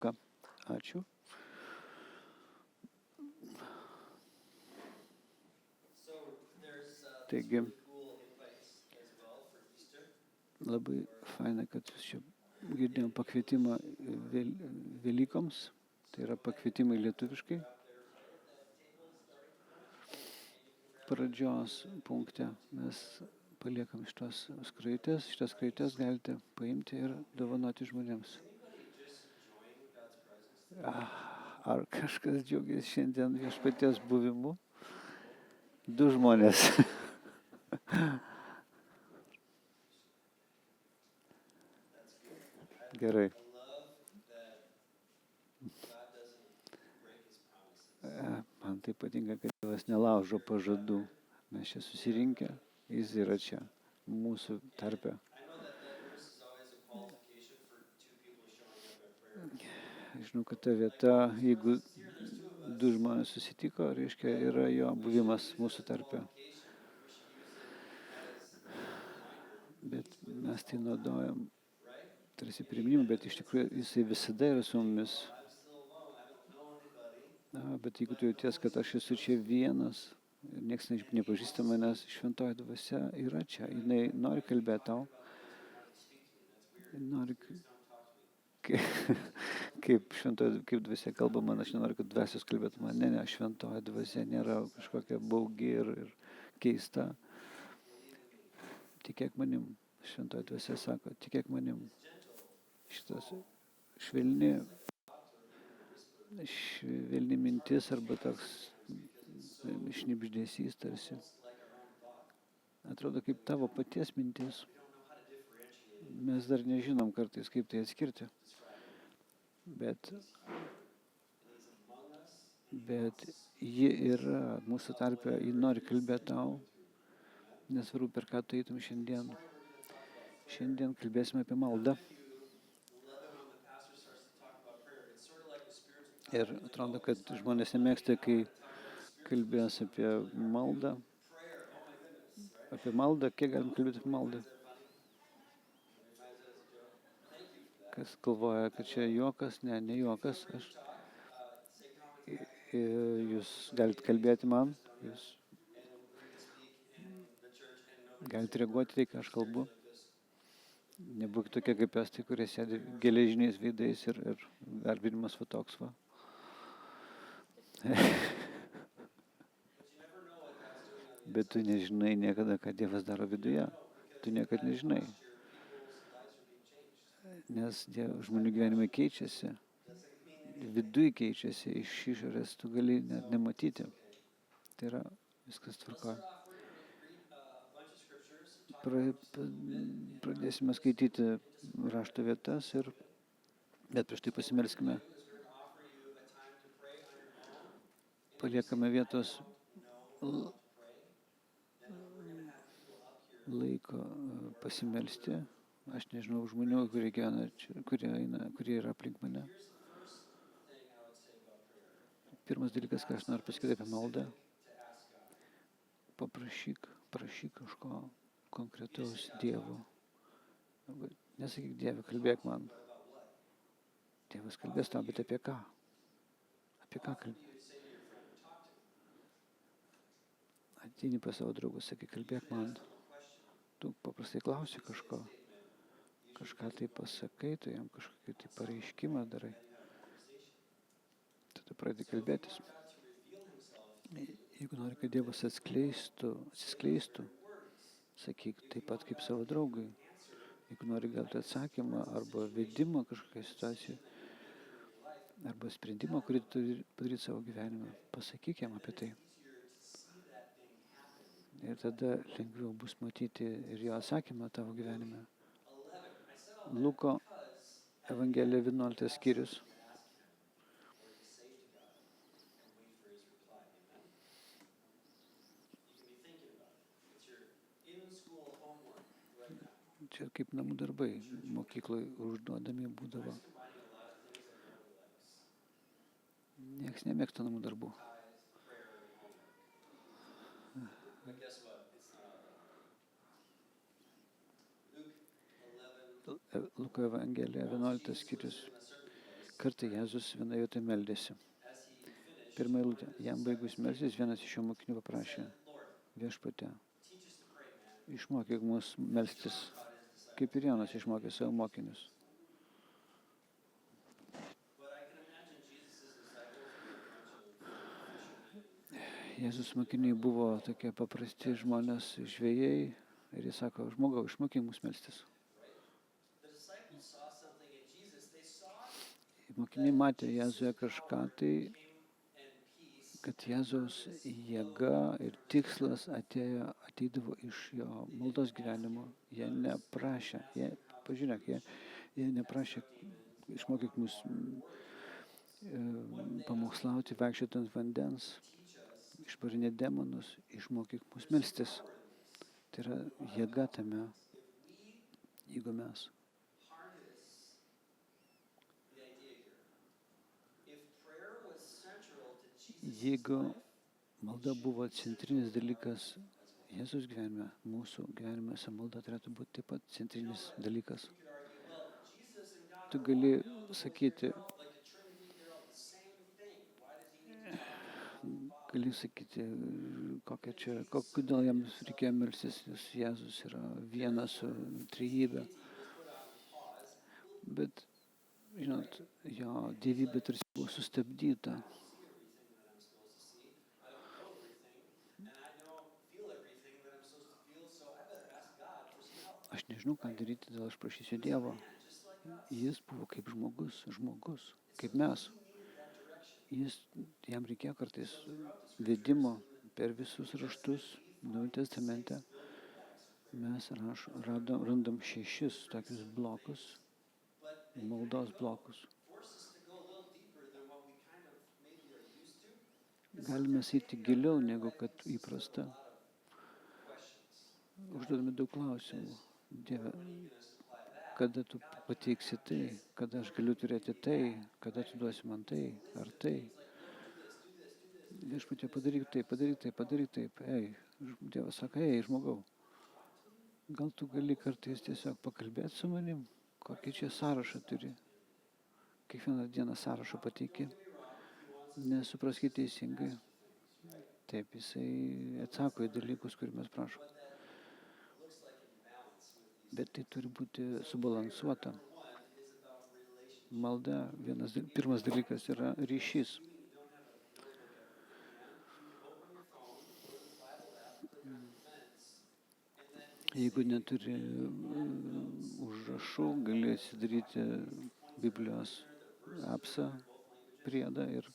Ką? Ačiū. Taigi, labai faina, kad jūs čia girdėjom pakvietimą Velykoms. Tai yra pakvietimai lietuviškai. Pradžios punkte mes paliekam šitas skraitės. Šitas skraitės galite paimti ir dovanoti žmonėms. Ar kažkas džiaugiasi šiandien viešpaties buvimu? 2 žmonės. Gerai. Man tai patinka, kad Dievas nelaužo pažadų. Mes čia susirinkę, jis yra čia, mūsų tarpe. Žinau, kad ta vieta, jeigu 2 žmonės susitiko, reiškia, yra jo buvimas mūsų tarpe. Bet mes tai naudojam tarsi priminimą, bet iš tikrųjų jisai visada yra su mumis. Bet jeigu tu jauties, kad aš esu čia vienas, nieks nepažįsta manęs, šventoji dvasia yra čia. Jinai nori kalbėti tau. Nori, kaip dvasia kalba man, aš nenoriu, kad dvasios kalbėtų man. Ne, šventoji dvasia nėra kažkokia baugi ir keista. Tikėk manim, šventoji dvasia sako, tikėk manim. Šitas švelni mintis arba toks šnibždesys tarsi. Atrodo kaip tavo paties mintis. Mes dar nežinom kartais, kaip tai atskirti. Bet ji yra mūsų tarpe, ji nori kalbėti tau. Nesvarbu, per ką tu eitum šiandien. Šiandien kalbėsime apie maldą. Ir atrodo, kad žmonės nemėgsta, kai kalbės apie maldą. Apie maldą, kiek galim kalbėti apie maldą? Kas galvoja, kad čia juokas? Ne juokas. Jūs galite kalbėti man, jūs galite reaguoti tai, ką aš kalbu. Nebūkit tokie kaip estai, kurie sėdi geležiniais veidais ir garbinimas va toks va. Bet tu nežinai niekada, ką Dievas daro viduje. Tu niekada nežinai. Nes žmonių gyvenimai keičiasi. Viduje keičiasi, iš išorės tu gali net nematyti. Tai yra viskas tvarkoje. Pradėsime skaityti rašto vietas, bet prieš tai pasimelskime. Paliekame vietos laiko pasimelsti. Aš nežinau žmonių, kurie gyvena čia, kurie yra aplink mane. Pirmas dalykas, ką aš noriu pasakyti apie maldą. Prašyk kažko konkretaus Dievo. Nesakyk Dieve, kalbėk man. Dievas kalbės tau, bet apie ką? Apie ką kalbėk? Ateini pas savo draugus, sakai, kalbėk man. Tu paprastai klausi kažko. Kažką tai pasakai, tu jam kažkokį tai pareiškimą darai. Tada pradedi kalbėtis. Jeigu nori, kad Dievas atsiskleistų, sakyk taip pat kaip savo draugui. Jeigu nori gauti atsakymą arba vedimą kažkokią situaciją, arba sprendimą, kurį turi padaryti savo gyvenime, pasakyk jam apie tai. Ir tada lengviau bus matyti ir jo atsakymą tavo gyvenime. Luko Evangelija 11 skyrius. Čia kaip namų darbai mokykloje užduodami būdavo. Niekas nemėgsta namų darbų. Luko Evangelija 11 skyrius. Kartą Jėzus vienoje vietoje meldėsi. Pirmą eilutę. Jam baigus melstis, vienas iš jo mokinių paprašė: Viešpatie, išmokyk mus melstis, kaip ir Jonas išmokė savo mokinius. Jėzus mokiniai buvo tokie paprasti žmonės, žvejai, ir jis sako: žmogau, išmokyk mus melstis. Mokiniai matė Jėzuje kažką tai, kad Jėzaus jėga ir tikslas ateidavo iš jo maldos gyvenimo. Jie neprašė, jie neprašė: išmokyk mus pamokslauti, vaikščioti ant vandens, išvarinėti demonus, išmokyk mus melstis. Tai yra jėga tame, jeigu mes malda buvo centrinis dalykas Jėzus gyvenime, mūsų gyvenimuose malda turėtų būti taip pat centrinis dalykas. Tu gali sakyti, kodėl jiems reikėjo melstis, nes Jėzus yra vienas su trejybe. Bet, žinot, jo dievybė tarsi buvo sustabdyta. Aš nežinau, ką daryti, todėl aš prašysiu Dievo. Jis buvo kaip žmogus, kaip mes. Jam reikėjo kartais vedimo per visus raštus, Naujame testamente. Mes randam 6 tokius blokus, maldos blokus. Galime eiti giliau negu kad įprasta. Užduodame daug klausimų. Dieve, kada tu pateiksi tai, kada aš galiu turėti tai, kada tu duosi man tai, ar tai. Viešpatie, padaryk taip. Dievas sako: žmogau, gal tu gali kartais tiesiog pakalbėti su manim, kokį čia sąrašą turi. Kiekvieną dieną sąrašą pateiki. Nesupraskite teisingai. Taip, jisai atsako į dalykus, kurių mes prašom. Bet tai turi būti subalansuota. Malda, pirmas dalykas yra ryšys. Jeigu neturi užrašų, gali atsidaryti Biblijos apsą, priedą ir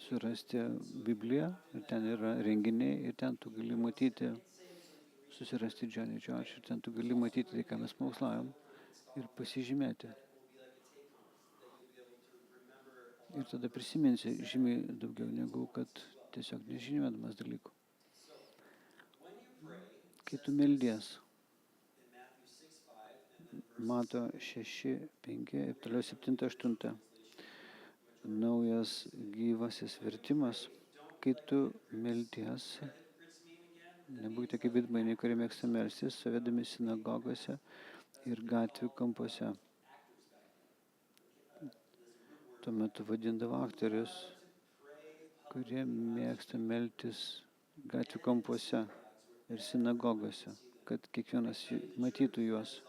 surasti Bibliją. Ir ten yra renginiai ir ten tu gali matyti, susirasti Johnny George ir ten tu gali matyti tai, ką mes mokslaujam ir pasižymėti. Ir tada prisiminsi žymiai daugiau negu kad tiesiog nežymėdamas dalykų. Kai tu meldies, Mato 6, 5 ir toliau 7, 8. Naujas gyvasis vertimas. Kai tu meldies, nebūkite kaip veidmainiai, kurie mėgsta melstis, stovėdami sinagogose ir gatvių kampuose. Tuo metu vadindavo aktorius, kurie mėgsta meltis gatvių kampuose ir sinagogose, kad kiekvienas matytų juos.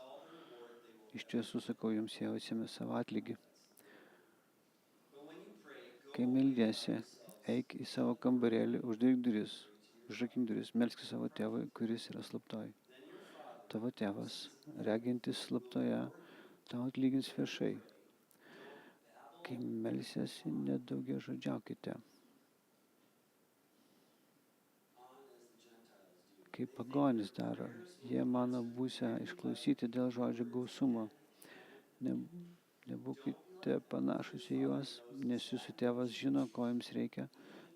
Iš tiesų, sakau jums, jie atsiėmė savo atlygį. Kai meldiesi, eik į savo kambarėlį, uždaryk duris, užrakink duris, melski savo tėvui, kuris yra slaptoj. Tavo tėvas, regintis slaptoje, tau atlygins viešai. Kai melsiesi, nedaugiažodžiaukite. Kaip pagonys daro, jie mano būsią išklausyti dėl žodžio gausumo. Nebūkite panašus į juos, nes jūsų tėvas žino, ko jums reikia,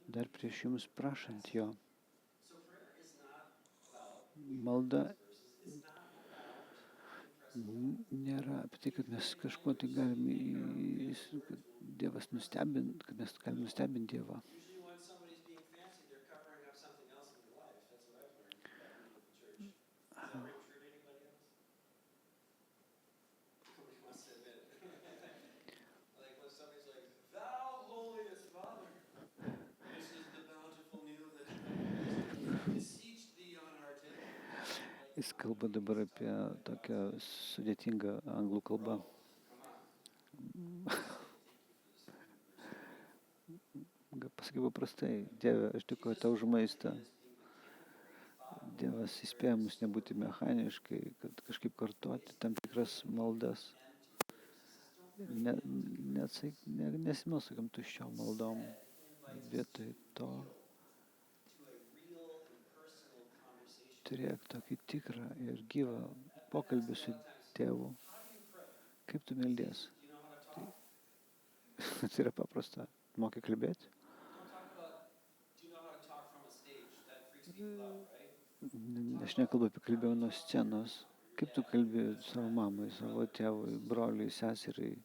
dar prieš jums prašant jo. Malda nėra apie tai, kad mes kažko tai galime, kad Dievas nustebint, kad mes galime nustebinti Dievą. Jis kalba dabar apie tokią sudėtingą anglų kalbą. Pasakyk paprastai, Dieve, aš dėkoju tau už maistą. Dievas įspėja mus nebūti mechaniškai, kad kažkaip kartoti tam tikras maldas. Nesimels tokiam tuščiom maldom. Vietoj to turėk tokį tikrą ir gyvą pokalbį su Tėvu. Kaip tu meldies? Tai yra paprasta. Moki kalbėti? Aš nekalbu apie kalbėjimą nuo scenos. Kaip tu kalbi savo mamai, savo tėvui, broliui, seseriai?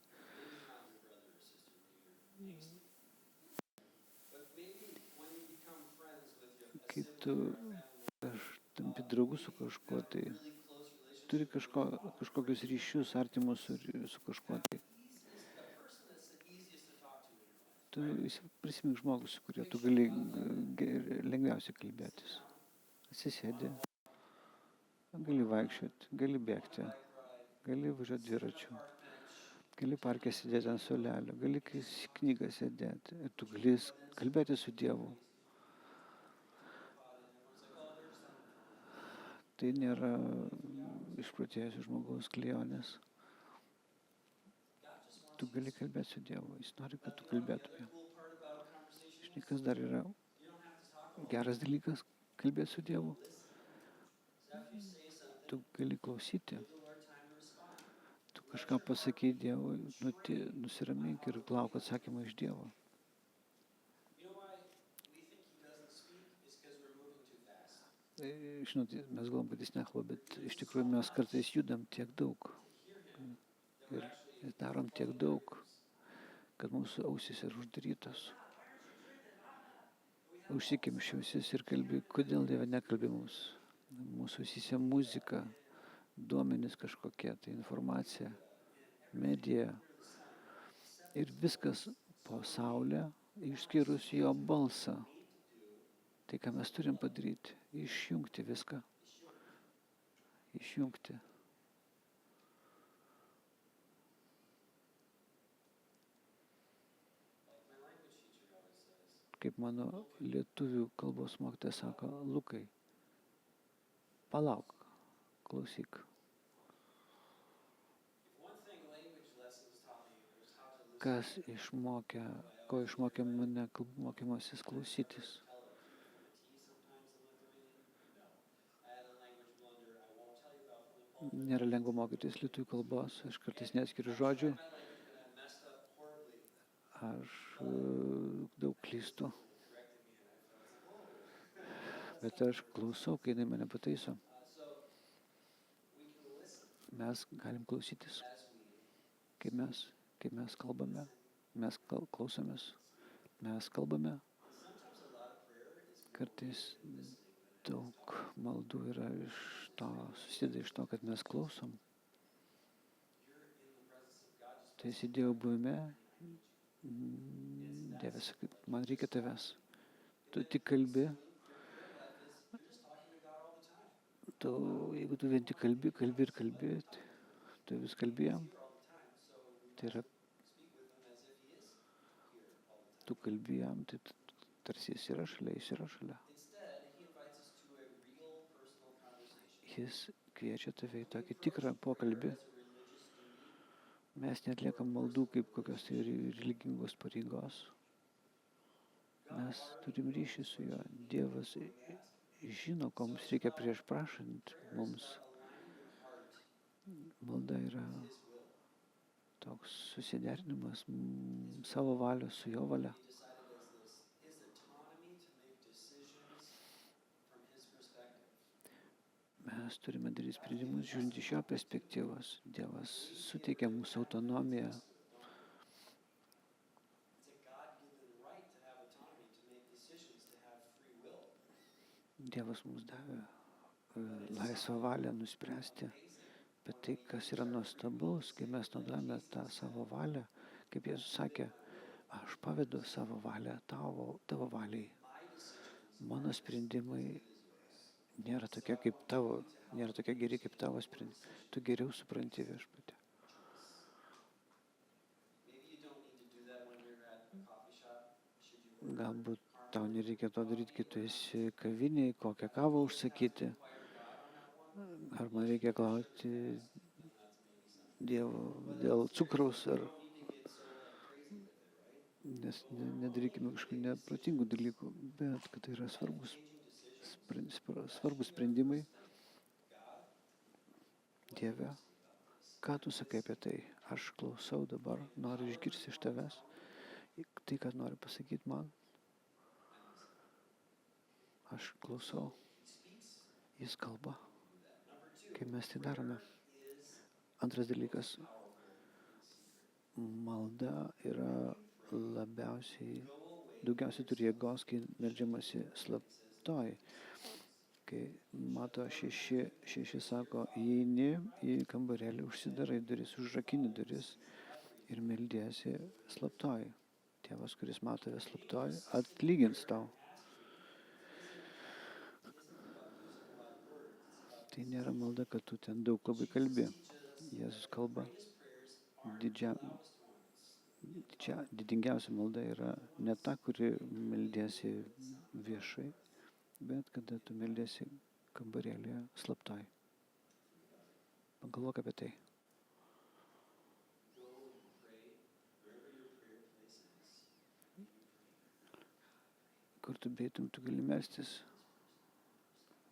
Kai tu tampi draugu su kažkuo, tai turi kažkokius ryšius artimus su kažkuo. Tai tu prisimink žmogus, su kuriuo tu gali lengviausiai kalbėtis. Atsisėdi, gali vaikščioti, gali bėgti, gali važiuoti dviračiu, gali parke sėdėti ant suolelio, gali knygą sėdėti ir tu gali kalbėti su Dievu. Tai nėra išprotėjusio žmogaus klijonės. Tu gali kalbėti su Dievu, jis nori, kad tu kalbėtume. Žinai, kas dar yra geras dalykas kalbėti su Dievu? Tu gali klausyti. Tu kažką pasakai Dievui, nusiramink ir lauk atsakymą iš Dievo. Žinot, mes galvom, kad jis nekalba, bet iš tikrųjų mes kartais judam tiek daug ir darom tiek daug, kad mūsų ausys yra uždarytos. Užsikimši ausis ir kalbi, kodėl Dieve nekalbi mums? Mūsų ausyse muzika, duomenys kažkokie, tai informacija, medija ir viskas po saulę, išskyrus jo balsą. Tai, ką mes turim padaryti, išjungti viską. Išjungti. Kaip mano lietuvių kalbos mokytojas sako, Lukai, palauk, klausyk. Ko išmokė mane kalbų mokymasis klausytis. Nėra lengva mokytis lietuvių kalbos, aš kartais neskiriu žodžių, aš daug klystu, bet aš klausau, kai jinai mane pataiso. Mes galim klausytis, kaip mes kalbame, mes klausomės, mes kalbame. Kartais daug maldų yra susideda iš to, kad mes klausom. Tai esi Dievo buvime, Dieve, sakai, man reikia tavęs. Tu tik kalbi. Jeigu tu vien tik kalbi, tu vis kalbėjom. Tai yra, tu kalbėjom, tai tarsi jis yra šalia. Jis kviečia tave į tokį tikrą pokalbį. Mes netliekam maldų kaip kokios tai religingos pareigos. Mes turim ryšį su juo. Dievas žino, ko mums reikia prieš prašant mums. Malda yra toks susiderinimas savo valios su jo valia. Mes turime daryti sprendimus žiūrint iš jo perspektyvos. Dievas suteikia mūsų autonomiją. Dievas mums davė laisvą valią nuspręsti. Bet tai, kas yra nuostabaus, kai mes naudojame tą savo valią, kaip Jėzus sakė, aš pavedu savo valią tavo valiai. Mano sprendimai nėra tokia geri kaip tavo sprendimai. Tu geriau supranti Viešpatie. Galbūt tau nereikia to daryti, kai tu esi kaviniai, kokią kavą užsakyti. Ar man reikia klausti Dievo dėl cukraus, nes nedarykime kažkokių neprotingų dalykų, bet kad tai yra svarbus sprendimai. Dieve, ką tu sakai apie tai? Aš klausau dabar, noriu išgirsti iš tavęs tai, ką nori pasakyti man. Aš klausau. Jis kalba, kai mes tai darome. Antras dalykas. Malda yra daugiausiai turi jėgos, kai meldžiamasi slaptoj. Kai mato šeši sako, įeini į kambarėlį, užsidarai duris, užrakini duris ir meldiesi slaptoj. Tėvas, kuris mato tave slaptoj, atlygins tau. Tai nėra malda, kad tu ten daug labai kalbi. Jėzus kalba. Didingiausia malda yra ne ta, kuri meldiesi viešai, bet kada tu meldiesi kambarėlėje slaptai. Pagalvok apie tai. Kur tu beitum, tu gali melstis,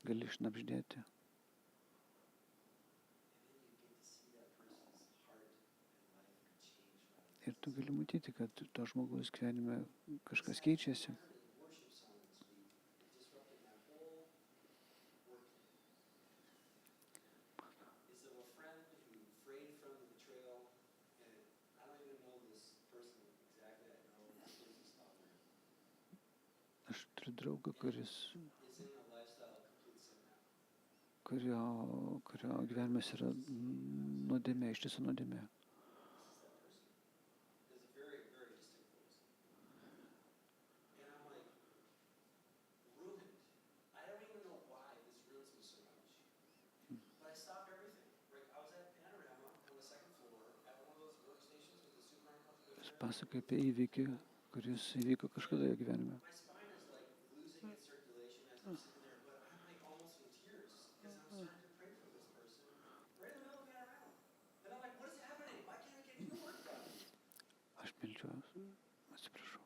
gali šnabždėti. Ir tu gali matyti, kad to žmogaus gyvenime kažkas keičiasi. Aš turiu draugą, kurio gyvenimas yra nuodėmė, iš tiesų nuodėmė. Pasakoja apie įvykį, kuris įvyko kažkada jo gyvenime. Aš meldžiuosi, atsiprašau.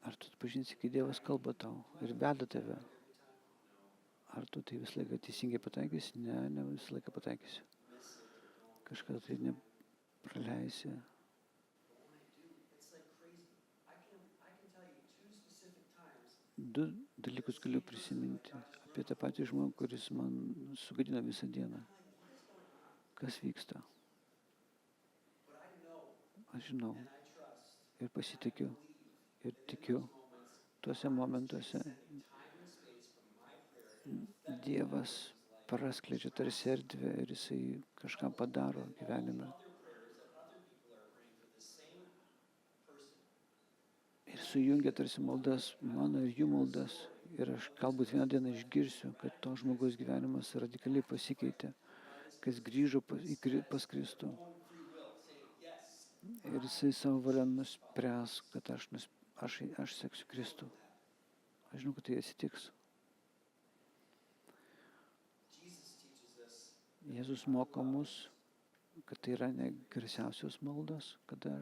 Ar tu atpažinsi, kai Dievas kalba tau ir veda tave? Ar tu tai visą laiką teisingai pataikysi? Ne visą laiką pataikysi. Kažką tai nepraleisi. Du dalykus galiu prisiminti apie tą patį žmogų, kuris man sugadino visą dieną. Kas vyksta? Aš žinau ir pasitikiu ir tikiu tuose momentuose. Dievas praskleidžia tarsi erdvę ir jisai kažką padaro gyvenime. Ir sujungia tarsi maldas, mano ir jų maldas. Ir aš galbūt vieną dieną išgirsiu, kad to žmogaus gyvenimas radikaliai pasikeitė, kas grįžo pas Kristų. Ir jisai savo valia nuspręs, kad aš seksiu Kristų. Aš žinau, kad tai atsitiks. Jėzus moko mus, kad tai yra ne garsiausios maldos, kada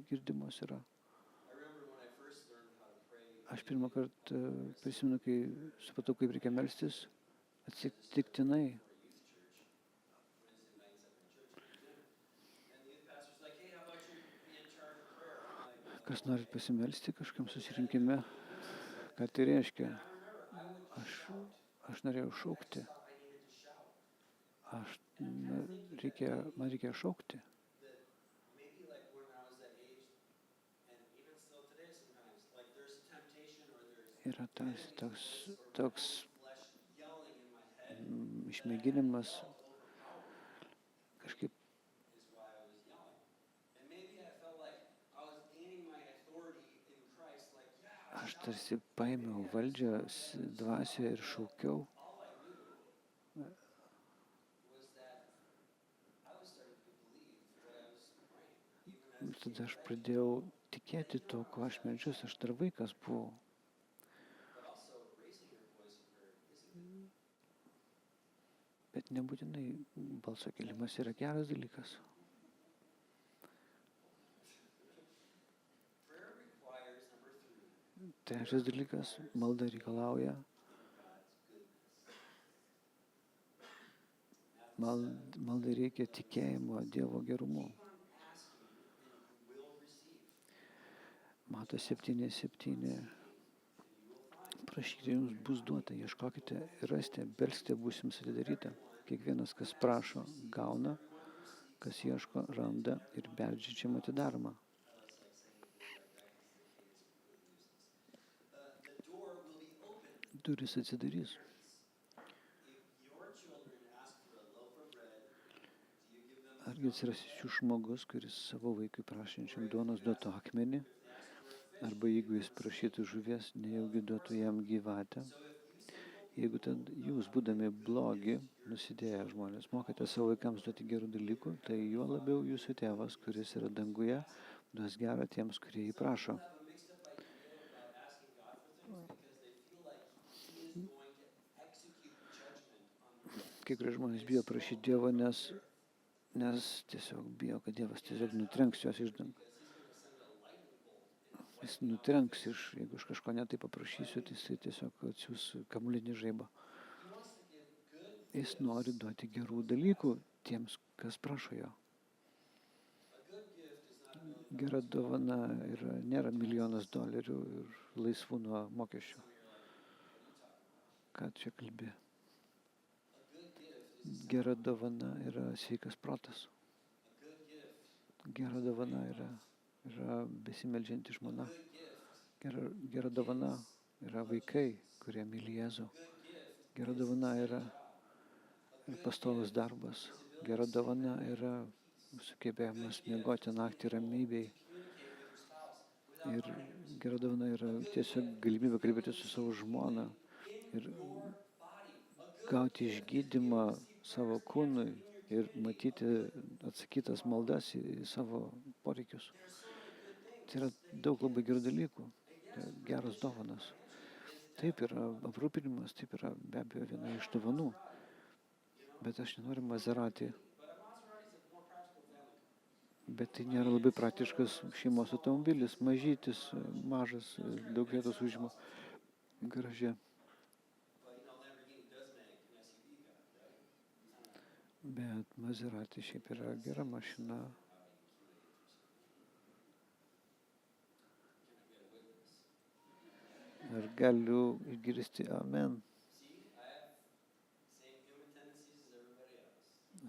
girdimos yra. Aš pirmą kartą prisimenu, kai supratau, kaip reikia melstis, atsitiktinai. Kas norit pasimelsti kažkam susirinkime, ką tai reiškia? Aš norėjau šaukti. Man reikėjo šaukti. Yra toks išmėginimas kažkaip tarsi paėmiau valdžią dvasioje ir šaukiau. Tada aš pradėjau tikėti to, ko aš meldžiuosi, aš dar vaikas buvau. Bet nebūtinai balso kėlimas yra geras dalykas. Trečias dalykas, malda reikalauja. Maldai reikia tikėjimo Dievo gerumu. Mato 7:7. Prašykite, jums bus duota, ieškokite ir rasite, belskite, bus jums atidaryta. Kiekvienas, kas prašo, gauna, kas ieško, randa ir beldžiančiam atidaroma. Durys atsidarys. Argi atsiras šių žmogus, kuris savo vaikui prašančiam duonos duotų akmenį, arba jeigu jis prašytų žuvies, nejaugi duotų jam gyvatę. Jeigu tad jūs, būdami blogi, nusidėję žmonės, mokate savo vaikams duoti gerų dalykų, tai juo labiau jūsų tėvas, kuris yra danguje, duos gerą tiems, kurie jį prašo. Kai kurie žmonės bijo prašyti Dievo, nes tiesiog bijo, kad Dievas tiesiog nutrenks juos iš dangų. Jis nutrenks jeigu aš kažko netai paprašysiu, tai jis tiesiog atsiūs kamuolinį žaibą. Jis nori duoti gerų dalykų tiems, kas prašo jo. Gera dovana nėra $1 000 000 ir laisvų nuo mokesčių. Ką čia kalbė? Gera dovana yra sveikas protas. Gera dovana yra besimeldžianti žmona. Gera dovana yra vaikai, kurie myli Jėzų. Gera dovana yra pastovus darbas. Gera dovana yra sugebėjimas miegoti naktį ramybėj. Ir gera dovana yra tiesiog galimybė kalbėti su savo žmona ir gauti išgydymą savo kūnui ir matyti atsakytas maldas į savo poreikius. Tai yra daug labai gerų dalykų, tai geros dovanos. Taip yra aprūpinimas, taip yra be abejo viena iš dovanų. Bet aš nenoriu Maserati. Bet tai nėra labai praktiškas šeimos automobilis, mažytis, mažas, daug vietos užima garaže. Bet Maserati šiaip yra gera mašina. Ar galiu išgirsti amen?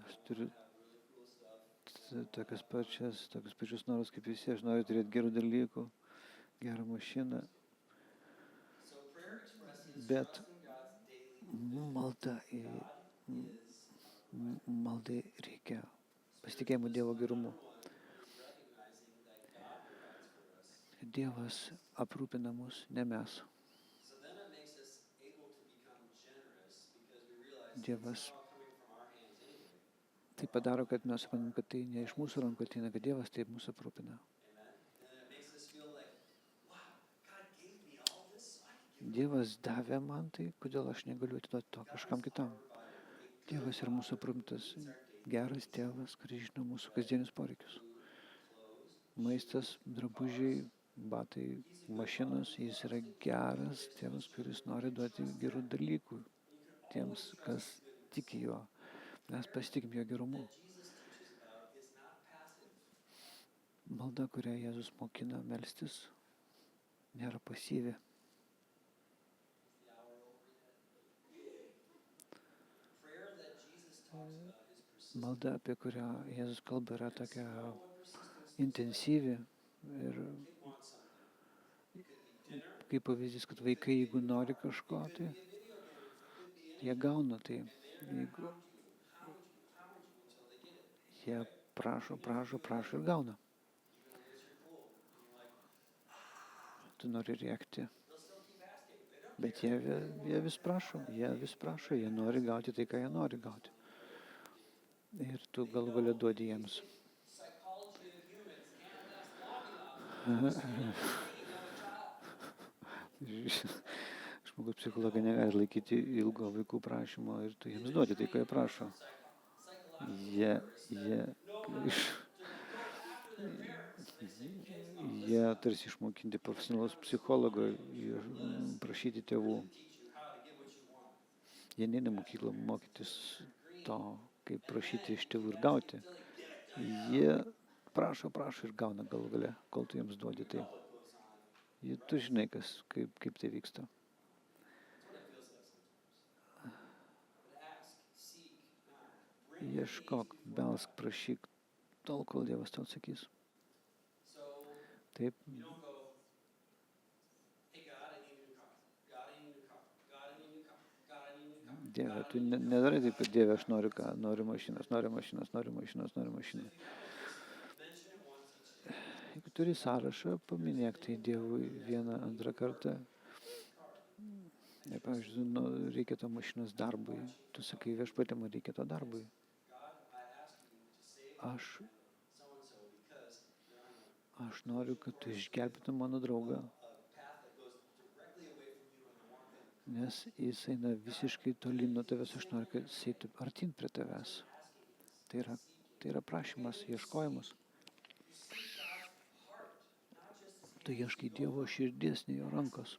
Aš turiu tokius pačius norus kaip visi. Aš noriu turėti gerų dalykų, gerą mašiną. Bet maldai reikia pasitikėjimo Dievo gerumu. Dievas aprūpina mus, ne mes. Dievas tai padaro, kad mes suprantam, kad tai ne iš mūsų rankų ateina, kad Dievas taip mūsų aprūpina. Dievas davė man tai, kodėl aš negaliu atiduoti to kažkam kitam. Dievas yra mūsų aprūpintas, geras tėvas, kuris žino mūsų kasdienius poreikius. Maistas, drabužiai, batai, mašinos, jis yra geras tėvas, kuris nori duoti gerų dalykų tiems, kas tiki juo. Mes pasitikim jo gerumu. Malda, kurią Jėzus mokina melstis, nėra pasyvi. Malda, apie kurią Jėzus kalba, yra tokia intensyvi ir kaip pavyzdys, kad vaikai, jeigu nori kažko, tai jie gauna tai. Jeigu jie prašo ir gauna. Tu nori rėkti, Bet jie vis prašo, jie nori gauti tai, ką jie nori gauti. Ir tu galų galia duodi jiems. Žmogus psichologai negali laikyti ilgo vaikų prašymo ir tu jiems duodi tai, ką jie prašo. Jie tarsi išmokinti profesionalaus psichologo ir prašyti tėvų. Jie neina mokyklą mokytis to, kaip prašyti iš tėvų ir gauti. Jie prašo ir gauna galų gale, kol tu jiems duodi tai. Tu žinai, kaip tai vyksta. Ieškok, belsk, prašyk, tol, kol Dievas tau atsakys. Taip. Dieve, tu nedarai taip, kad Dieve, aš noriu mašinos. Jeigu turi sąrašą, paminėk tai Dievui vieną, antrą kartą. Pavyzdžiui, reikia to mašinos darbui. Tu sakai, viešpatie, man reikia to darbui. Aš noriu, kad tu išgelbėtum mano draugą. Nes jis eina visiškai tolyn nuo tavęs, aš noriu, kad jis eitų artin prie tavęs. Tai yra prašymas, ieškojimas. Tu ieškai Dievo širdies, ne jo rankos.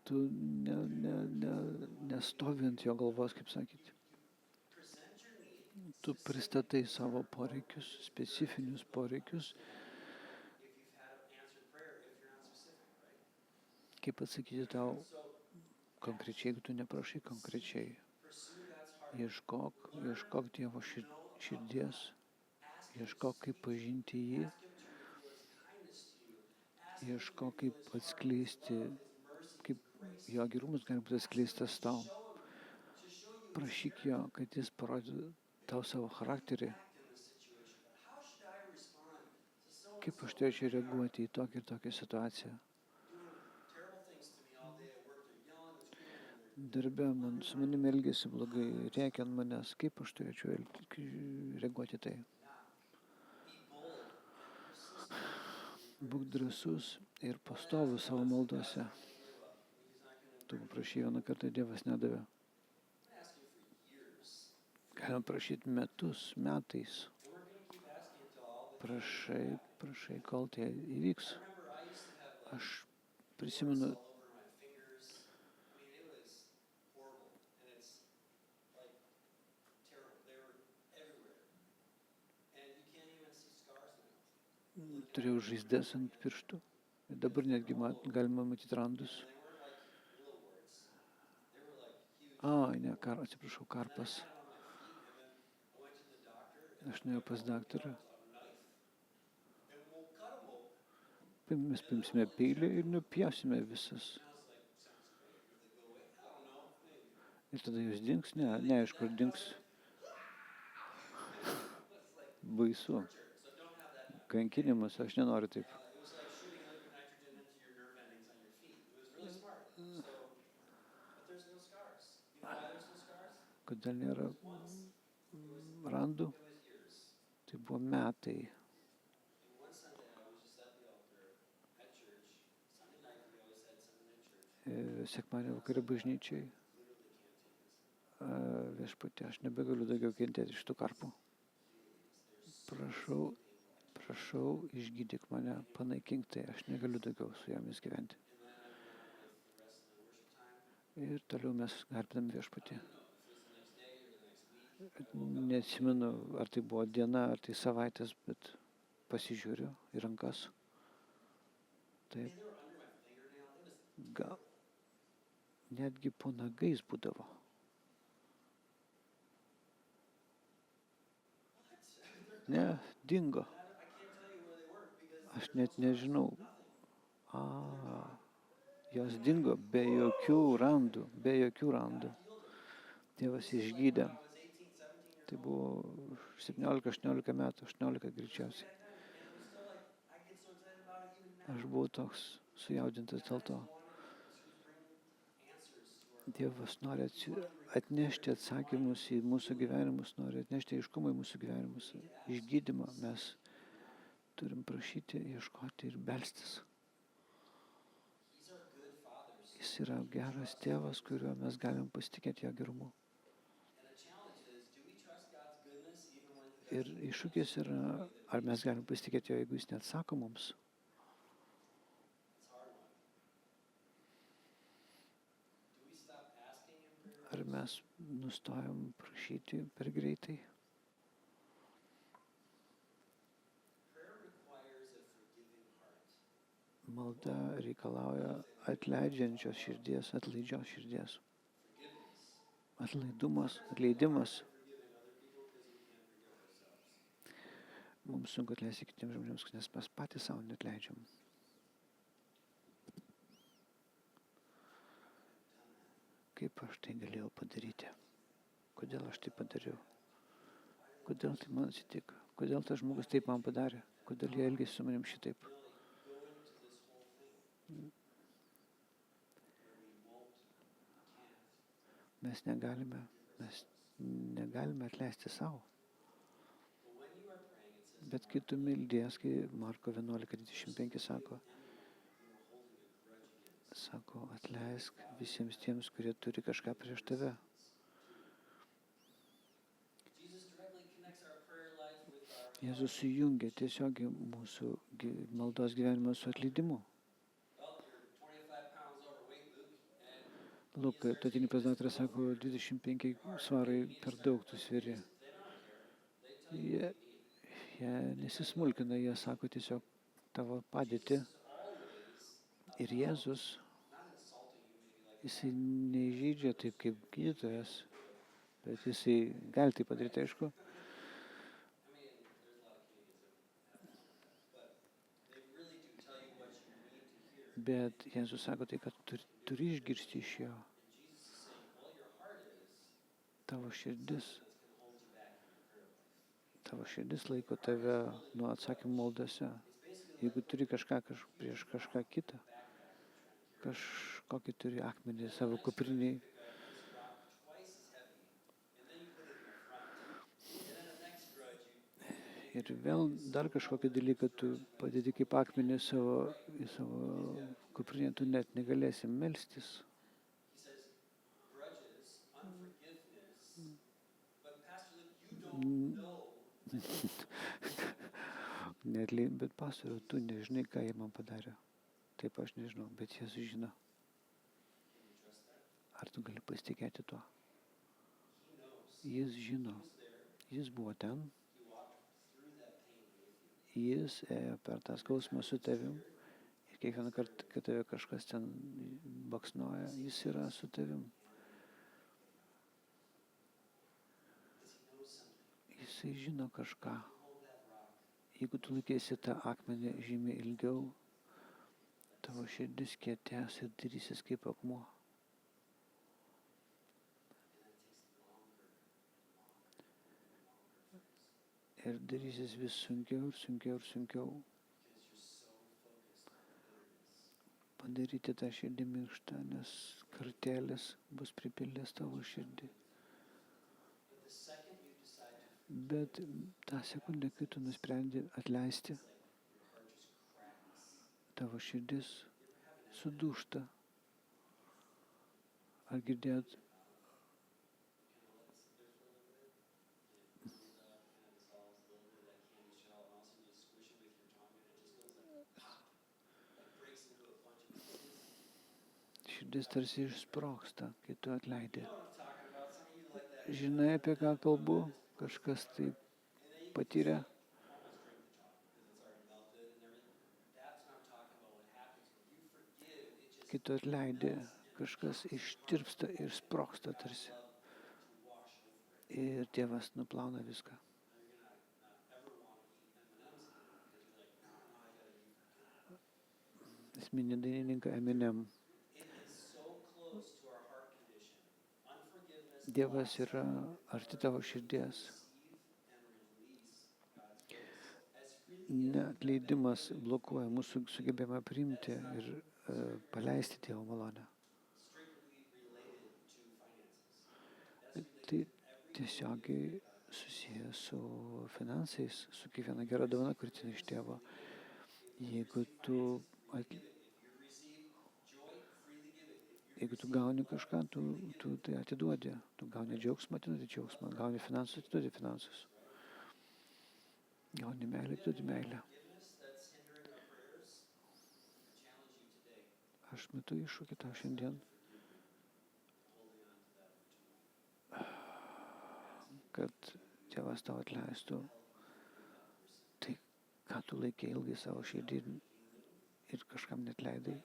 Tu nestovi ant jo galvos, kaip sakyti. Tu pristatai savo poreikius, specifinius poreikius. Kaip atsakyti tau konkrečiai, jeigu tu neprašai konkrečiai. Ieškok Dievo širdies, ieškok, kaip pažinti jį, ieškok, kaip atskleisti, kaip jo gerumas gali būti atskleistas tau. Prašyk jo, kad jis parodytų tau savo charakterį. Kaip aš turėčiau reaguoti į tokią ir tokią situaciją. Darbe su manimi elgėsi blogai, rėkia ant manęs. Kaip aš turėčiau reaguoti tai? Būk drąsus ir pastovus savo maldose. Tu paprašai vieną kartą, Dievas nedavė. Galima prašyti metais. Prašai, kol tai įvyks. Aš prisimenu, turėjau žaizdas ant pirštų. Dabar netgi galima matyti randus. Karpas. Aš nuėjau pas daktarą. Mes paimsime peilį ir nupjausime visas. Ir tada jos dings? Neaišku, ar dings. Baisu. Kankinimas, aš nenoriu taip. Kodėl nėra randų? Tai buvo metai. Sekmadienio vakarą bažnyčiai. Viešpatie, aš nebegaliu daugiau kentėti šitų karpų. Prašau, išgydyk mane, panaikink tai, aš negaliu daugiau su jomis gyventi. Ir toliau mes garbinam Viešpatį. Neatsimenu, ar tai buvo diena, ar tai savaitės, bet pasižiūriu į rankas. Taip. Gal netgi po nagais būdavo. Ne, dingo. Aš net nežinau. Jos dingo be jokių randų. Dievas išgydė. Tai buvo 17-18 metų, 18 greičiausiai. Aš buvau toks sujaudintas dėl to. Dievas nori atnešti atsakymus į mūsų gyvenimus, nori atnešti aiškumą į mūsų gyvenimus, išgydymą. Mes turim prašyti, ieškoti ir belstis. Jis yra geras tėvas, kuriuo mes galim pasitikėti jo gerumu. Ir iššūkis yra, ar mes galim pasitikėti jo, jeigu jis neatsako mums. Ar mes nustojam prašyti per greitai? Malda reikalauja atleidžiančios širdies, atlaidžios širdies. Atlaidumas, atleidimas. Mums sunku atleisti kitiems žmonėms, nes mes patys savo neatleidžiam. Kaip aš tai galėjau padaryti? Kodėl aš tai padariau? Kodėl tai man atsitiko? Kodėl tas žmogus taip man padarė? Kodėl jie elgėsi su manim šitaip? Mes negalime atleisti savo. Bet kai tu meldies, kai Marko 11:25 sako, atleisk visiems tiems, kurie turi kažką prieš tave. Jėzus sujungia tiesiogiai mūsų maldos gyvenimą su atleidimu. Luka, tautinį prezidentą sako, 25 svarai per daug tu sveri. Jie nesismulkina, jie sako tiesiog tavo padėtį. Ir Jėzus, jisai neįžeidžia taip kaip gydytojas, bet jisai gali tai padaryti, aišku. Bet Jėzus sako tai, kad turi išgirsti iš jo. Tavo širdis laiko tave nuo atsakymų maldose. Jeigu turi kažką prieš kažką kitą, kažkokį turi akmenį savo kupriniai. Ir vėl dar kažkokį dalyką tu padedi kaip akmenį į savo kuprinę, tu net negalėsi melstis. Bet pastoriau, tu nežinai, ką jie man padarė. Taip aš nežinau, bet Jėzus žino. Ar tu gali pasitikėti tuo? Jis žino. Jis buvo ten. Jis ėjo per tą skausmą su tavim. Ir kiekvieną kartą, kai tave kažkas ten baksnoja, jis yra su tavim. Jisai žino kažką. Jeigu tu laikėsi tą akmenį žymiai ilgiau, tavo širdis kietės ir darysis kaip akmuo. Ir darysis vis sunkiau ir sunkiau ir sunkiau. Padaryti tą širdį minkštą, nes kartėlis bus pripildęs tavo širdį. Bet tą sekundę, kai tu nusprendi atleisti, tavo širdis sudūžta. Ar girdėjot? Širdis tarsi išsprogsta, kai tu atleidi. Žinai, apie ką kalbu? Kažkas tai patyrė. Kai tu atleidi, kažkas ištirpsta ir sprogsta tarsi. Ir Dievas nuplauna viską. Asmeninį dainininką Eminem. Dievas yra arti tavo širdies. Neatleidimas blokuoja mūsų sugebėjimą priimti ir paleisti Dievo malonę. tiesiogiai susijęs su finansais, su kiekviena gera dovana, kuri ateina iš tėvo. Jeigu tu gauni kažką, tu tai atiduodi. Tu gauni džiaugsmą, atiduodi džiaugsmą. Gauni finansus, atiduodi finansus. Gauni meilę, atiduodi meilę. Aš metu iššūkį tau šiandien, kad Tėvas tau atleistų tai, ką tu laikė ilgai savo širdį ir kažkam net leidai.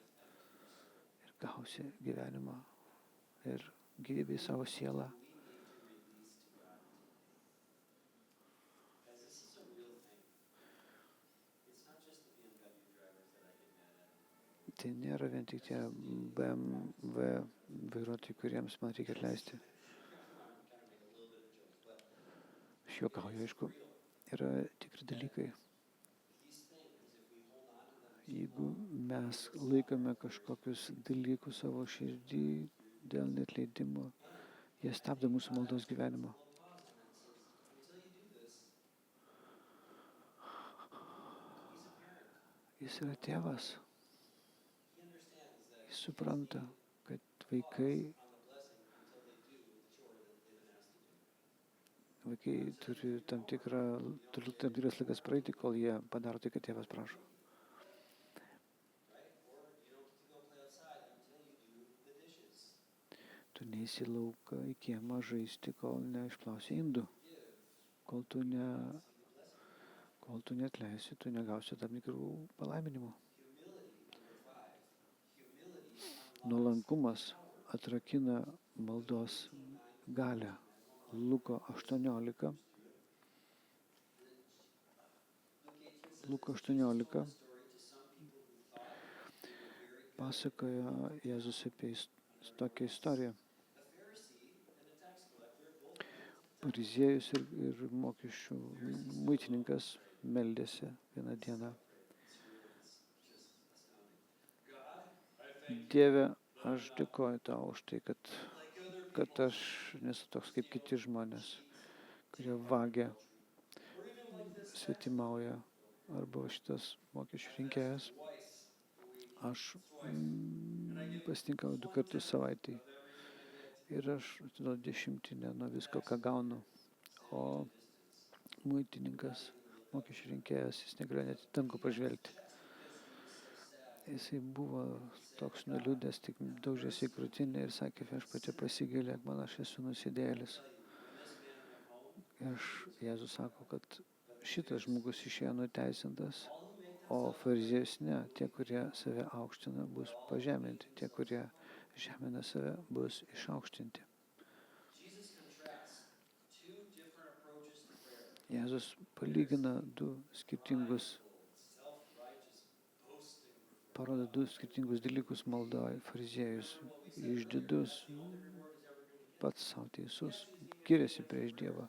Ir gausi gyvenimą ir gyvybę į savo sielą. Tai nėra vien tik tie BMW vairuotojai, kuriems man reikia atleisti. Aš juokauju, aišku, yra tikri dalykai. Jeigu mes laikome kažkokius dalykus savo širdį dėl neatleidimo, jie stabdo mūsų maldos gyvenimo. Jis yra tėvas. Jis supranta, kad vaikai turi tam tikras laikas praeiti, kol jie padaro tai, kad tėvas prašo. Tu neisi į lauką, į kiemą žaisti, kol neišplausi indų. Kol tu neatleisi, tu negausi tam tikrų palaiminimų. Nuolankumas atrakina maldos galią. Luko 18 pasakoja Jėzus apie tokią istoriją. Fariziejus ir mokesčių muitininkas meldėsi vieną dieną. Dieve, aš dėkoju tau už tai, kad aš nesu toks kaip kiti žmonės, kurie vagia, svetimauja, arba šitas mokesčių rinkėjas. Aš pasitinkau 2 kartus savaitėj ir aš atiduodu 10 nuo visko, ką gaunu. O muitininkas, mokesčių rinkėjas, jis negalėjo net į dangų pažvelgti. Jisai buvo toks nuliūdęs, tik daužėsi į krūtinę ir sakė, Viešpatie, pasigailėk man, aš esu nusidėjėlis. Jėzus sako, kad šitas žmogus išėjo nuteisintas, o fariziejus ne. Tie, kurie save aukština, bus pažeminti. Tie, kurie žemina save, bus išaukštinti. Jėzus palygina parodo 2 skirtingus dalykus maldoj. Fariziejus išdidus, pats savo teisus, giriasi prieš Dievą.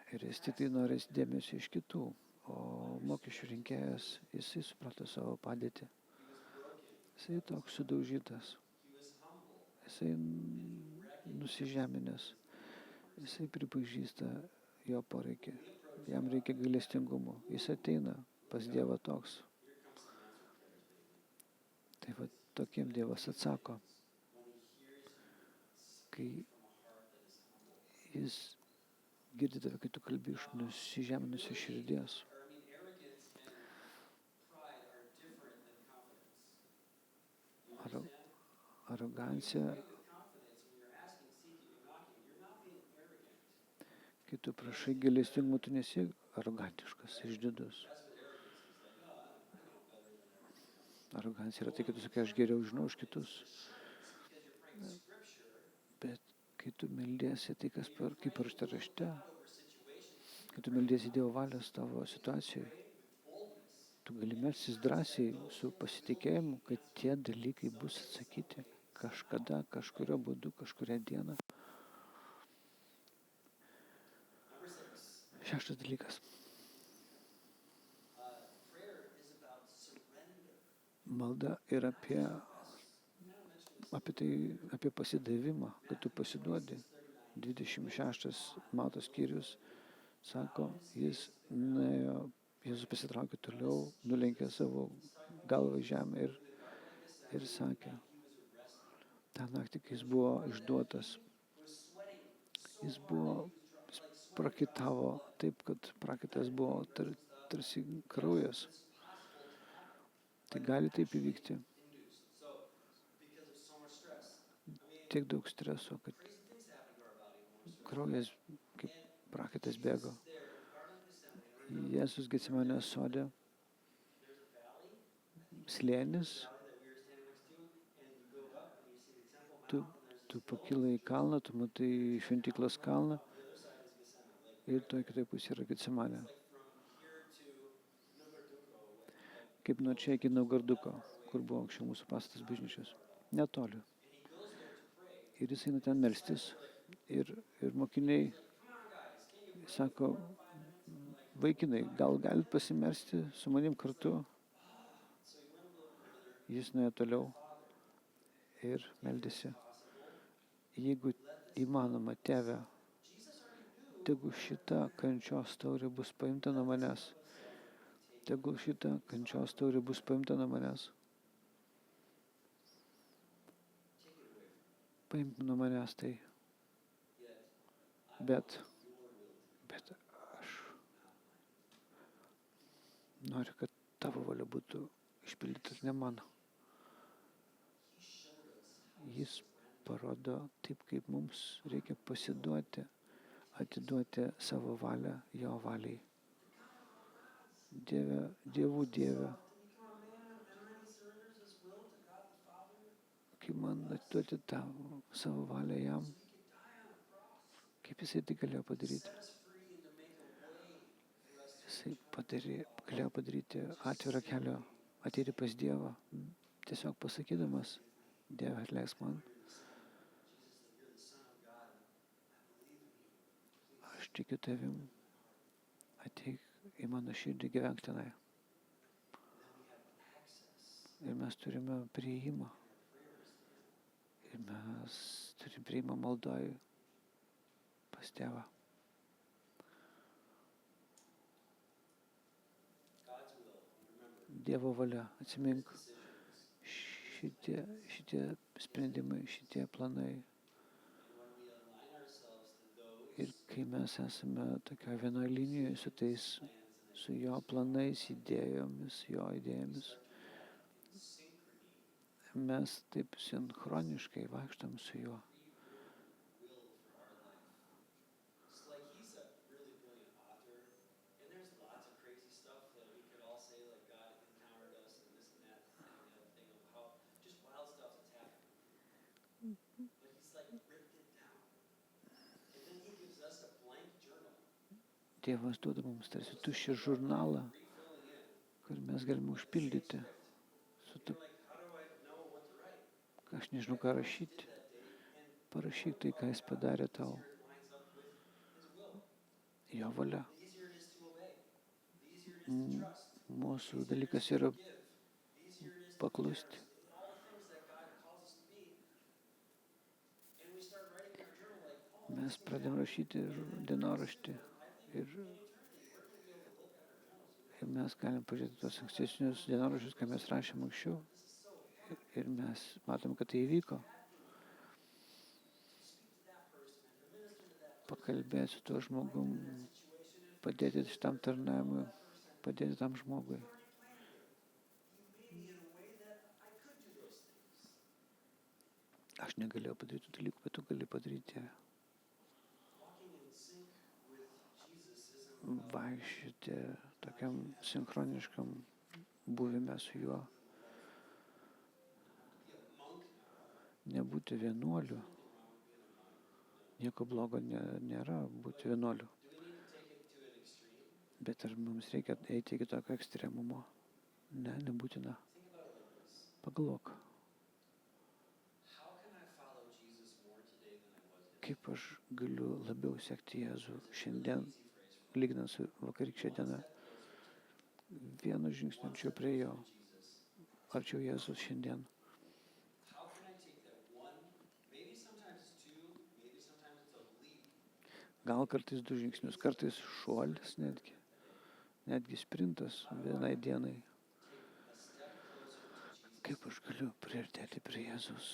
Ir jis tik tai nori dėmesio iš kitų. O mokesčių rinkėjas, jisai suprato savo padėtį. Jisai toks sudaužytas. Jisai nusižeminęs. Jisai pripažįsta jo poreikį. Jam reikia gailestingumo. Jis ateina pas Dievą toks. Tai va, tokiem Dievas atsako. Kai jis girdi tave, kai tu kalbi iš nusižeminusios širdies. Arogancija. Kai tu prašai gailestingumo, tu nesi arogantiškas, išdidus. Arogancija yra tai, kad tu sakai, aš geriau žinau už kitus. Bet kai tu meldiesi, tai kaip parašyta rašte, kai tu meldiesi Dievo valios tavo situacijoje, tu gali melstis drąsiai su pasitikėjimu, kad tie dalykai bus atsakyti kažkada, kažkurio būdu, kažkurią dieną. 6 dalykas. Malda yra apie apie pasidavimą, kad tu pasiduodi. 26 Mato skyrius sako, Jėzus pasitraukė toliau, nulenkė savo galvą į žemę ir sakė, tą naktį, kai jis buvo išduotas, jis prakitavo taip, kad prakitas buvo tarsi kraujas. Tai gali taip įvykti. Tiek daug streso, kad kraujas kaip prakitas bėgo. Jėzus Getsemanės sode, slėnis, tu pakilai į kalną, tu matai šventyklos kalną ir toj kitoj pusėje yra Getsemanė. Kaip nuo čia iki Naugarduko, kur buvo anksčiau mūsų pastatas bažnyčios. Netoli. Ir jis eina ten melstis. Ir mokiniai sako, vaikinai, gal galit pasimelsti su manim kartu? Jis nuėjo toliau ir meldėsi. Jeigu įmanoma, Tėve, tegu šita kančios taurė bus paimta nuo manęs. Tegu šita kančios taurė bus paimta nuo manęs. Paimk nuo manęs tai. Bet aš noriu, kad tavo valia būtų išpildytas, ne mano. Jis parodo taip, kaip mums reikia pasiduoti, atiduoti savo valią jo valiai. Dievų Dieve, kaip man atiduoti savo valią jam, kaip jisai tai galėjo padaryti. Jisai galėjo padaryti atvirą kelią, ateiti pas Dievą, tiesiog pasakydamas, Dieve, atleisk man. Aš tikiu tavim, ateik į mano širdį, gyvenk tenai. Ir mes turime prieimą. Ir mes turime prieimą maldoj pas Tėvą. Dievo valia, atsimink, šitie sprendimai, šitie planai. Ir kai mes esame tokioje vienoje linijoje su jo planais, idėjomis, jo idėjomis, mes taip sinchroniškai vaikštam su juo. Dievas duoda mums tarsi tuščią žurnalą, kur mes galime užpildyti. Aš nežinau, ką rašyti. Parašyk tai, ką jis padarė tau. Jo valia. Mūsų dalykas yra paklusti. Mes pradėjom rašyti dienoraštį. Ir mes galim pažiūrėti tos ankstesnius dienoraščius, ką mes rašėm anksčiau. Ir mes matom, kad tai įvyko. Pakalbėti su tuo žmogum, padėti šitam tarnavimui, padėti tam žmogui. Aš negalėjau padaryti tų dalykų, bet tu gali padaryti. Vaikščioti tokiam sinchroniškam buvime su juo. Nebūti vienuoliu. Nieko blogo nėra būti vienuoliu. Bet ar mums reikia eiti iki tokio ekstremumo? Ne, nebūtina. Pagalvok. Kaip aš galiu labiau sekti Jėzų šiandien, lyginant su vakarykščia diena. Vienu žingsniu arčiau prie jo, arčiau Jėzus šiandien. gal kartais 2 žingsnius, kartais šuolis netgi sprintas vienai dienai. Kaip aš galiu priartėti prie Jėzus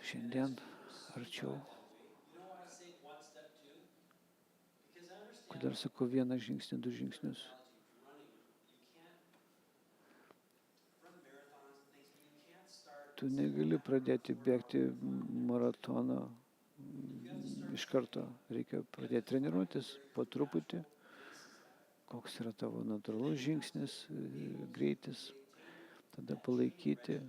šiandien arčiau? Kodėl sakau 1 žingsnį, 2 žingsnius? Tu negali pradėti bėgti maratoną iš karto. Reikia pradėti treniruotis po truputį. Koks yra tavo natūralus žingsnis, greitis. Tada palaikyti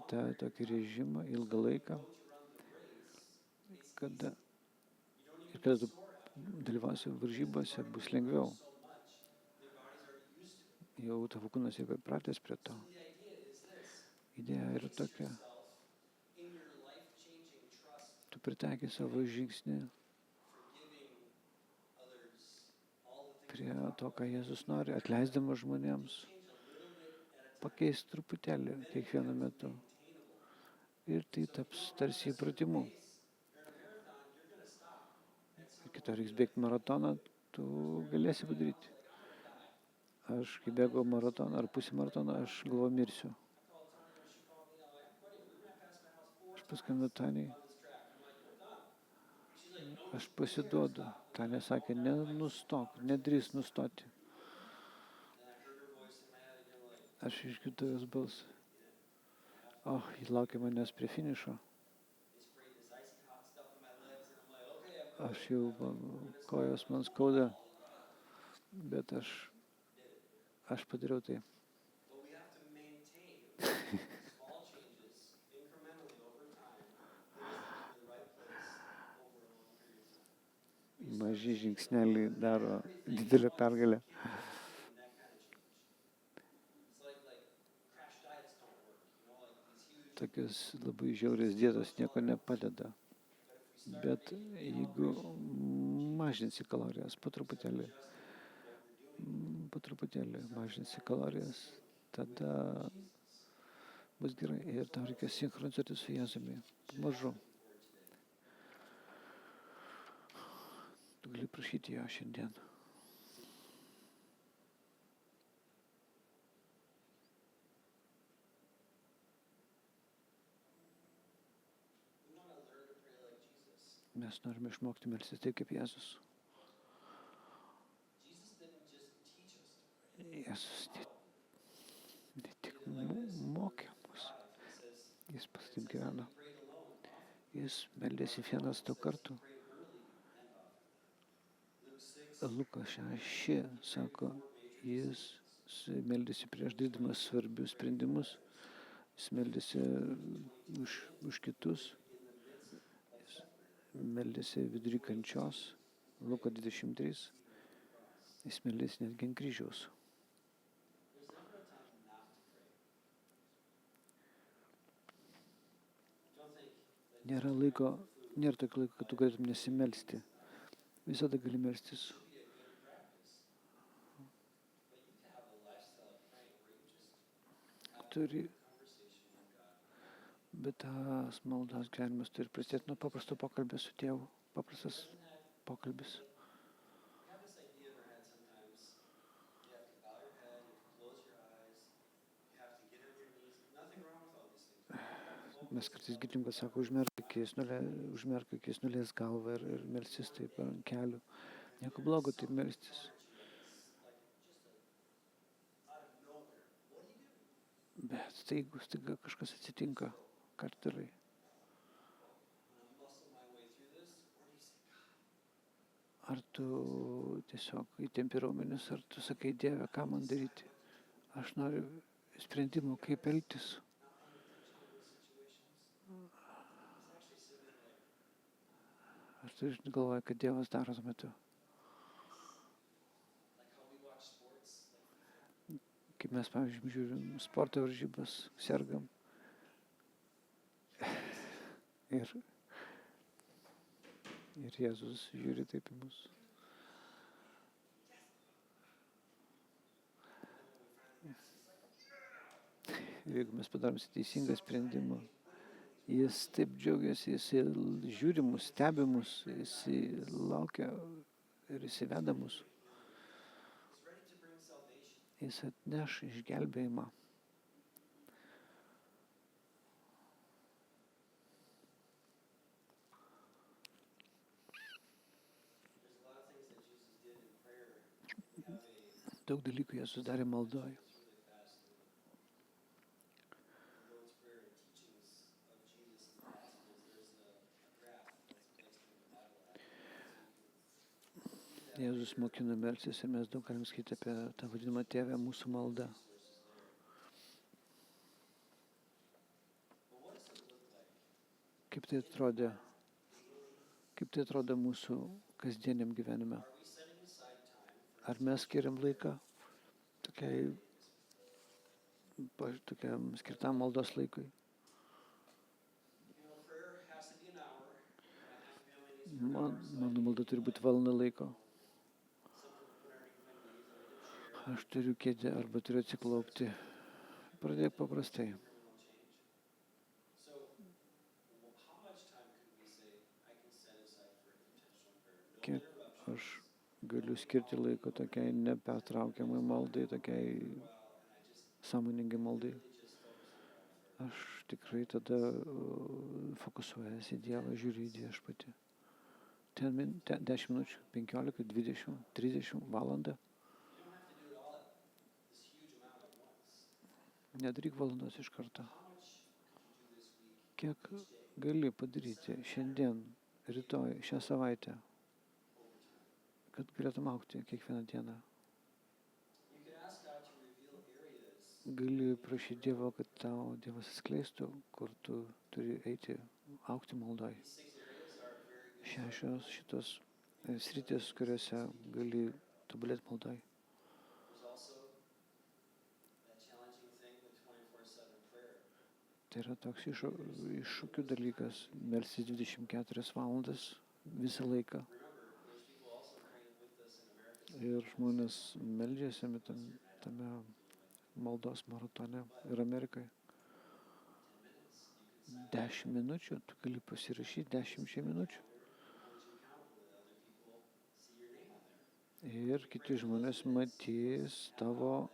tą tokį režimą ilgą laiką. Kada tu dalyvausi varžybose, bus lengviau. Jau tavo kūnas jau pratęs prie to. Idėja yra tokia. Tu pritaikai savo žingsnį prie to, ką Jėzus nori, atleisdamas žmonėms. Pakeis truputėlį kiekvienu metu. Ir tai taps tarsi įpratimu. Kitą reiks bėgti maratoną, tu galėsi padaryti. Aš, kai bėgau maratoną ar pusę maratoną, aš galvoju mirsiu. Aš paskambinu Taniai. Aš pasiduodu. Tanė sakė, nenustok, nedrįsk nustoti. Aš išgirdau jos balsą. Jis laukia manęs prie finišo. Aš jau, kojos man skauda, bet aš padariau tai. Maži žingsneliai daro didelę pergalę. Tokios labai žiaurės dietos nieko nepadeda. Bet jeigu mažinsi kalorijas, po truputėlį mažinsi kalorijas, tada bus gerai. Ir tau reikia sinchronizuoti su Jėzumi. Pamažu. Tu gali prašyti jo šiandien. Mes norime išmokti melstis taip kaip Jėzus. Jėzus ne tik mokė mus, jis pats taip gyveno. Jis meldėsi 1-2 kartų. Lukas 6 sako, jis meldėsi prieš darydamas svarbius sprendimus, jis meldėsi už kitus. Meldėsi vidury kančios, Luko 23, jis meldėsi netgi ant kryžiaus. Nėra tokio laiko, kad tu galėtum nesimelsti. Visada gali melstis. Bet tas maldos gyvenimas turi prasidėti nuo paprasto pokalbio su tėvu. Paprastas pokalbis. Mes kartais girdim, kad sako, užmerk akis, nuleisk galvą ir melstis taip ant kelių. Nieko blogo taip melstis. Bet staiga kažkas atsitinka. Kartelai. Ar tu tiesiog įtempi raumenis, ar tu sakai, Dieve, ką man daryti? Aš noriu sprendimo, kaip elgtis. Ar tu galvoji, kad Dievas daro tuo metu? Kaip mes, pavyzdžiui, žiūrim sporto varžybas, sergam. Ir Jėzus žiūri taip į mus. Ir jeigu mes padarome teisingą sprendimą, Jis taip džiaugiasi, jis žiūri mus, stebi mus, jis laukia ir jis veda mus. Jis atneš išgelbėjimą. Daug dalykų Jėzus darė maldoje. Jėzus mokino melstis ir mes daug galim skaityti apie tą vadinamą Tėvę mūsų maldą. Kaip tai atrodo mūsų kasdieniam gyvenime? Ar mes skiriam laiką tokiam skirtam maldos laikui? Mano malda turi būti valanda laiko. Aš turiu kėdę arba turiu atsiklaupti. Pradėk paprastai. Kiek aš galiu skirti laiko tokiai nepertraukiamai maldai, tokiai sąmoningai maldai. Aš tikrai tada fokusuojasi į Dievą, žiūriu į Viešpatį. 10 minučių, 15, 20, 30 valandą. Nedaryk valandos iš karto. Kiek gali padaryti šiandien, rytoj, šią savaitę, kad galėtum augti kiekvieną dieną. Gali prašyti Dievo, kad tau Dievas atskleistų, kur tu turi eiti, augti maldoj. 6 šitos sritis, kuriuose gali tobulėti maldoj. Tai yra toks iššūkių dalykas, melstis 24 valandas visą laiką. Ir žmonės meldžiasi tame maldos maratone ir Amerikai. 10 minučių, tu gali pasirašyti 10 minučių. Ir kiti žmonės matys tavo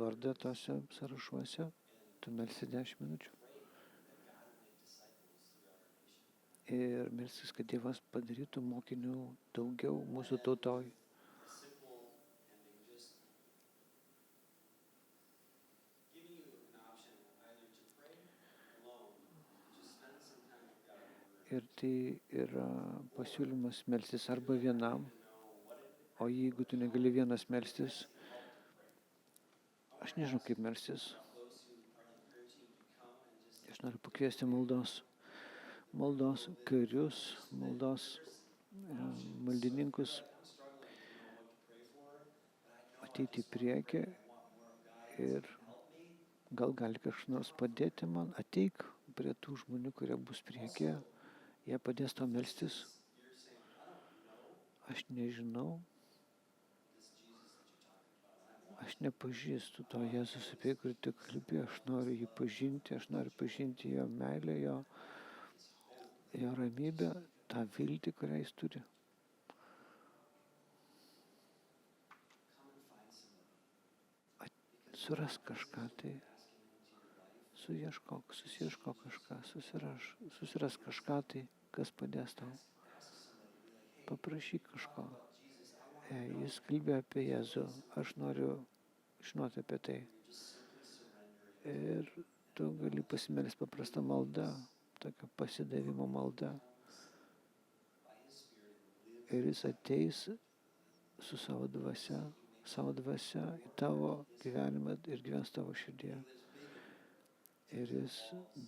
vardą tose sąrašuose, tu melsi 10 minučių. Ir melsis, kad Dievas padarytų mokinių daugiau mūsų tautoj. Ir tai yra pasiūlymas melstis arba vienam, o jeigu tu negali vienas melstis, aš nežinau kaip melstis. Aš noriu pakviesti maldos karius, maldos maldininkus ateiti į priekį ir gal gali kažkas nors padėti man, ateik prie tų žmonių, kurie bus priekyje, jie padės tau melstis. Aš nežinau, aš nepažįstu to Jėzus, apie kurį tu kalbi, aš noriu jį pažinti, aš noriu pažinti jo meilę, jo ramybę, tą viltį, kurią jis turi. Surask kažką, tai susieškok kažką, susirask kažką, tai kas padės tau. Paprašyk kažko. Jis kalbėjo apie Jėzų, aš noriu žinoti apie tai. Ir tu gali pasimelsti paprastą maldą, tokia pasidavimo malda. Ir jis ateis su savo dvasia į tavo gyvenimą ir gyvens tavo širdyje. Ir jis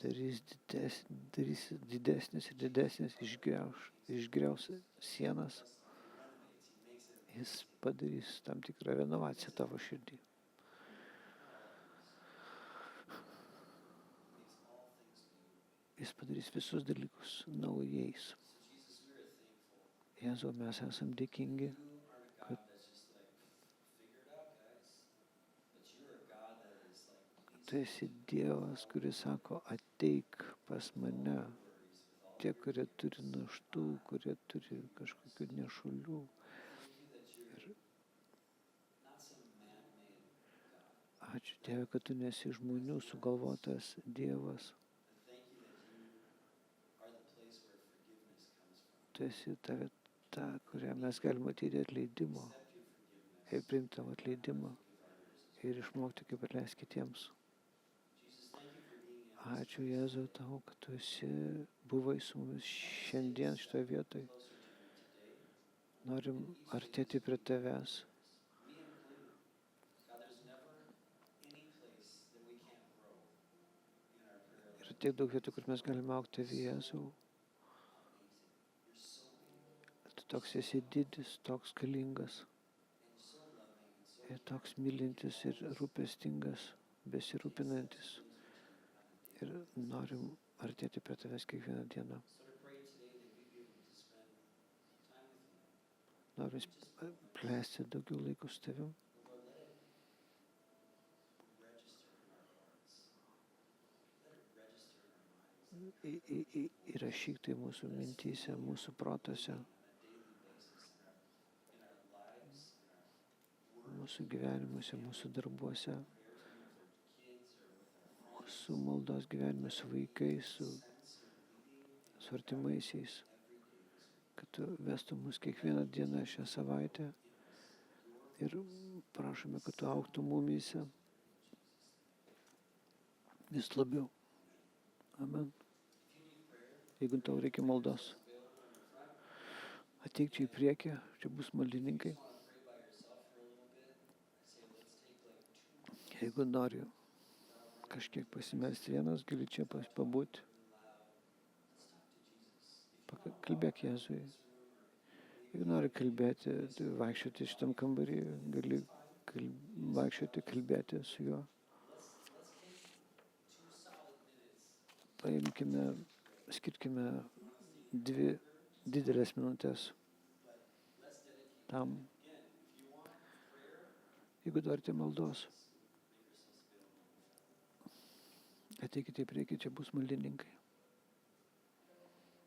darys didesnis ir didesnis, išgriaus sienas. Jis padarys tam tikrą renovaciją tavo širdį. Jis padarys visus dalykus naujais. Jėzau, mes esam dėkingi, kad tu tu esi Dievas, kuris sako, ateik pas mane. Tie, kurie turi naštų, kurie turi kažkokių nešulių. Ir ačiū Dieve, kad tu nesi žmonių sugalvotas Dievas. Tu esi ta vieta, kurią mes galime matyti atleidimo. Ir priimtam atleidimą. Ir išmokti, kaip atleisti kitiems. Ačiū Jėzau tau, kad tu buvai su mumis šiandien šitoje vietoje. Norim artėti prie tavęs. Ir tiek daug vietų, kur mes galime augti tavyje, Jėzau. Tu toks esi didis, toks galingas. Ir toks mylintis ir rūpestingas, besirūpinantis. Ir norim artėti prie tavęs kiekvieną dieną. Norim plėsti daugiau laiko su tavim. Įrašyk tai mūsų mintyse, mūsų protuose, mūsų gyvenimuose, mūsų darbuose, mūsų maldos gyvenime su vaikais, su artimaisiais, kad tu vestum mus kiekvieną dieną šią savaitę ir prašome, kad tu augtum mumyse vis labiau. Amen. Jeigu tau reikia maldos, ateik čia į priekį, čia bus maldininkai. Jeigu nori kažkiek pasimelsti vienas, gali čia pabūti. Kalbėk Jėzui. Jeigu nori kalbėti, vaikščioti šitam kambarį, gali vaikščioti, kalbėti su juo. Skirkime 2 didelės minutės tam. Jeigu norite maldos, ateikite į priekį, čia bus maldininkai.